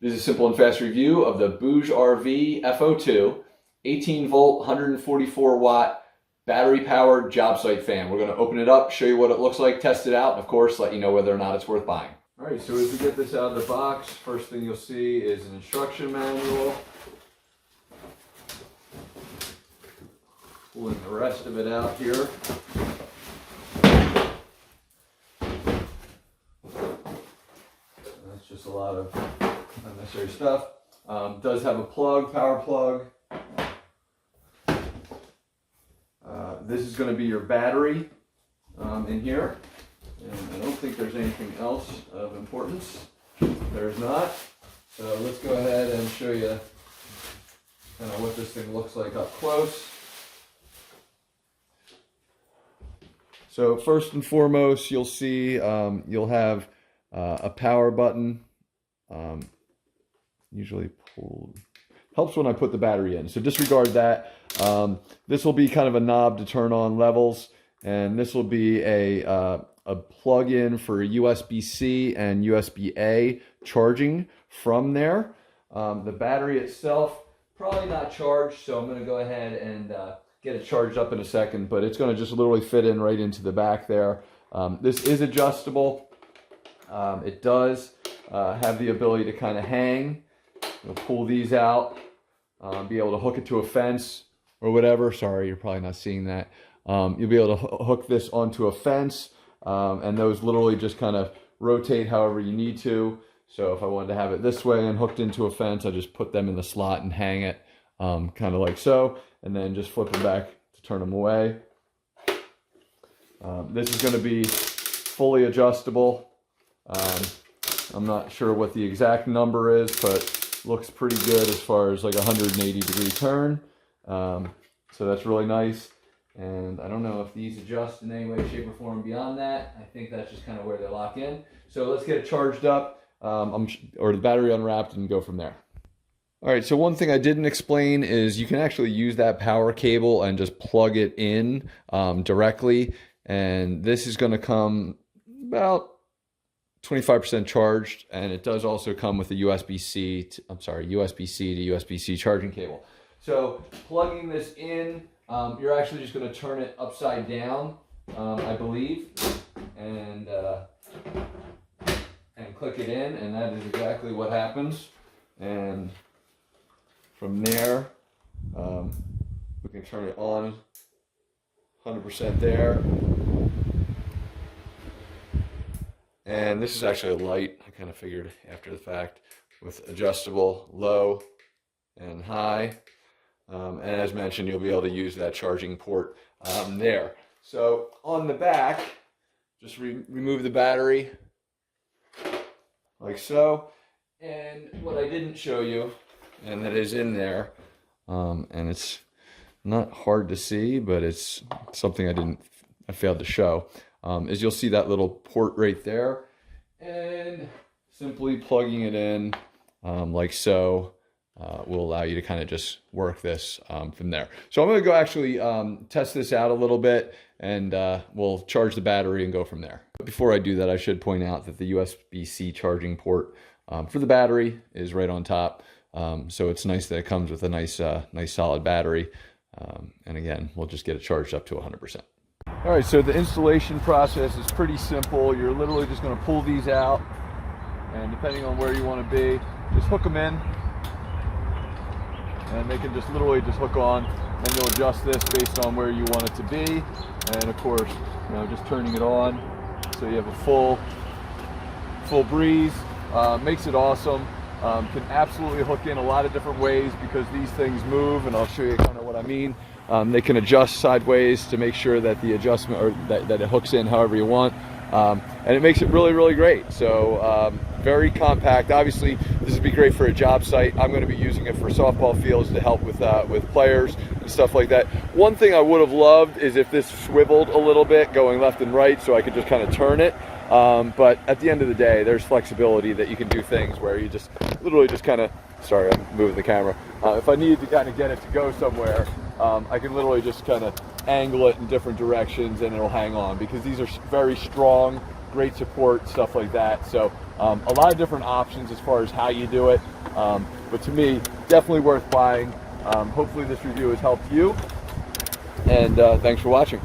This is a simple and fast review of the BougeRV F02 18 volt 144 watt battery powered job site fan. We're going to open it up, show you what it looks like, test it out, and of course let you know whether or not it's worth buying. Alright, so as we get this out of the box, first thing you'll see is an instruction manual. Pulling the rest of it out here. That's just a lot of unnecessary stuff. Does have a plug, power plug. This is going to be your battery in here. And I don't think there's anything else of importance. There's not. So let's go ahead and show you kind of what this thing looks like up close. So first and foremost, you'll see you'll have a power button. Usually pulled. Helps when I put the battery in, so disregard that. This will be kind of a knob to turn on levels, and this will be a plug-in for USB-C and USB-A charging from there. The battery itself, probably not charged, so I'm going to go ahead and get it charged up in a second, but it's going to just literally fit in right into the back there. This is adjustable. It does have the ability to kind of hang. You'll pull these out, be able to hook it to a fence or whatever. Sorry, you're probably not seeing that. You'll be able to hook this onto a fence, and those literally just kind of rotate however you need to. So if I wanted to have it this way and hooked into a fence, I just put them in the slot and hang it kind of like so, and then just flip them back to turn them away. This is going to be fully adjustable. I'm not sure what the exact number is, but looks pretty good as far as like 180-degree turn. So that's really nice. And I don't know if these adjust in any way, shape, or form beyond that. I think that's just kind of where they lock in. So let's get it charged up, or the battery unwrapped, and go from there. All right, so one thing I didn't explain is you can actually use that power cable and just plug it in directly. And this is going to come about 25% charged, and it does also come with a USB-C to USB-C charging cable. So plugging this in, you're actually just going to turn it upside down, I believe, and click it in, and that is exactly what happens. And from there, we can turn it on 100% there. And this is actually a light, I kind of figured after the fact, with adjustable low and high. And as mentioned, you'll be able to use that charging port there. So on the back, just remove the battery like so. And what I didn't show you, and that is in there, and it's not hard to see, but it's something I failed to show. Is you'll see that little port right there, and simply plugging it in like so will allow you to kind of just work this from there. So I'm going to go actually test this out a little bit, and we'll charge the battery and go from there. But before I do that, I should point out that the USB-C charging port for the battery is right on top. So it's nice that it comes with a nice solid battery. And again, we'll just get it charged up to 100%. All right, so the installation process is pretty simple. You're literally just going to pull these out, and depending on where you want to be, just hook them in, and they can just literally just hook on, and you'll adjust this based on where you want it to be. And of course, just turning it on so you have a full breeze. Makes it awesome. Can absolutely hook in a lot of different ways because these things move, and I'll show you kind of what I mean. They can adjust sideways to make sure that the adjustment, or that it hooks in however you want. And it makes it really, really great. So very compact. Obviously, this would be great for a job site. I'm going to be using it for softball fields to help with players and stuff like that. One thing I would have loved is if this swiveled a little bit going left and right so I could just kind of turn it. But at the end of the day, there's flexibility that you can do things where you just literally just kind of, sorry, I'm moving the camera. If I needed to kind of get it to go somewhere, I can literally just kind of angle it in different directions and it'll hang on, because these are very strong great support, stuff like that. So a lot of different options as far as how you do it. But to me, definitely worth buying. Hopefully this review has helped you, and thanks for watching.